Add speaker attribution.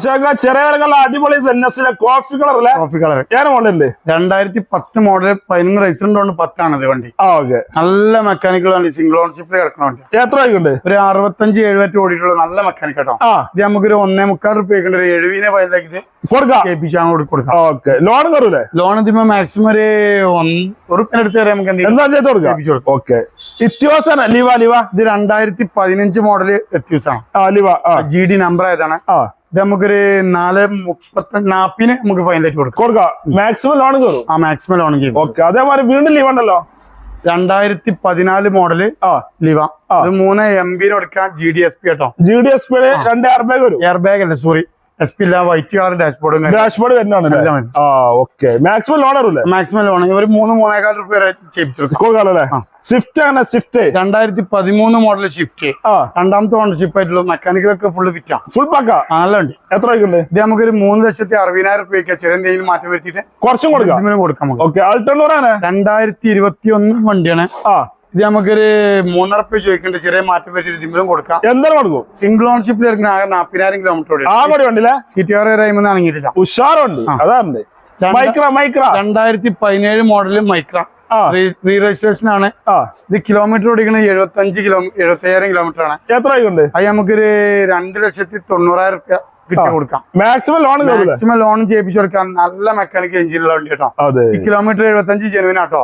Speaker 1: ചെറിയ അടിപൊളി coffee colour
Speaker 2: coffee colour
Speaker 1: ഏറെ മോഡല്
Speaker 2: 2010 മോഡൽ 11 രജിസ്റ്റർ 10 ആണ് വണ്ടി. നല്ല മെക്കാനിക്കൽ വണ്ടി, സിംഗിൾ ഓൺഷിപ്പിൽ കിടക്കുന്ന വണ്ടി.
Speaker 1: എത്ര രൂപ?
Speaker 2: ഒരു 65-70 ഓടിയിട്ടുള്ള നല്ല മെക്കാനിക് കേട്ടോ. ഇത് നമുക്കൊരു 1.25 രൂപയ്ക്ക് 70 ഫയലാക്കിട്ട് കൊടുക്കാം.
Speaker 1: ലോൺ കയറൂലേ?
Speaker 2: ലോൺ ഇതിപ്പോ മാക്സിമം ഒരു ₹1 അടുത്ത് വരെ നമുക്ക് ഇത് 2015 മോഡൽ എത്യൂസാണ്. GD നമ്പർ ആയതാണ്. ഇത് നമുക്കൊരു 4.30 നമുക്ക് ഫൈനലായിട്ട് കൊടുക്കാം.
Speaker 1: മാക്സിമം ലോൺ കയറും.
Speaker 2: മാക്സിമം ലോൺ ചെയ്യും.
Speaker 1: അതേമാതിരി വീണ്ടും ലീവ് ഉണ്ടല്ലോ.
Speaker 2: 2014 മോഡല് ലിവ. 3 MB കൊടുക്കാം. GDSP കേട്ടോ.
Speaker 1: GDSP 2 എയർ ബാഗ് വരും.
Speaker 2: എയർ ബാഗ് അല്ല, സോറി, SP ഇല്ല, വൈറ്റ് കളർ ഡാഷ്ബോർഡ്
Speaker 1: വരുന്നതാണ്. മാക്സിമം ലോൺ അറിയില്ലേ?
Speaker 2: മാക്സിമം ലോൺ ഒരു 3-3.25 രൂപ വരെ ചെയ്യിപ്പിച്ചു.
Speaker 1: സ്വിഫ്റ്റ് ആണ്. Swift
Speaker 2: 2013 model shift. രണ്ടാമത്തെ ഓണർഷിപ്പ് ആയിട്ടുള്ള മെക്കാനിക്കലൊക്കെ ഫുള്ള് ഫിറ്റ് ആണ്.
Speaker 1: ഫുൾ പാക്കാ.
Speaker 2: നല്ല വണ്ടി.
Speaker 1: എത്ര രൂപ?
Speaker 2: ഇത് നമുക്കൊരു 3,60,000 രൂപയ്ക്ക് ചെറിയ എന്തെങ്കിലും മാറ്റം വരുത്തിയിട്ട്
Speaker 1: കുറച്ചും കൊടുക്കാം.
Speaker 2: 2021 വണ്ടിയാണ്. ഇത് നമുക്കൊരു 3.5 രൂപ ചോദിക്കേണ്ട, ചെറിയ മാറ്റം വെച്ചിട്ട് ഇതിലും കൊടുക്കാം.
Speaker 1: എന്തായാലും കൊടുക്കും.
Speaker 2: സിംഗിൾ ഓൺഷിപ്പിൽ ആകെ 40,000 കിലോമീറ്റർ.
Speaker 1: സീറ്റ്
Speaker 2: ഇറങ്ങിയിട്ടില്ല.
Speaker 1: ഉഷാറുണ്ട്. അതാണ്
Speaker 2: 2017 മോഡല് മൈക്ര റീ രജിസ്ട്രേഷൻ ആണ്. ഇത് കിലോമീറ്റർ ഓടിക്കുന്നത് 75,000 കിലോമീറ്റർ ആണ്.
Speaker 1: എത്ര രൂപ?
Speaker 2: അത് നമുക്കൊരു 2,90,000 രൂപ കിട്ടി കൊടുക്കാം.
Speaker 1: മാക്സിമം ലോൺ
Speaker 2: ചെയ്യിപ്പിച്ചു കൊടുക്കാം. നല്ല മെക്കാനിക്കൽ എഞ്ചിനുള്ള വണ്ടി കേട്ടോ. കിലോമീറ്റർ 75 ജനുവിനാട്ടോ.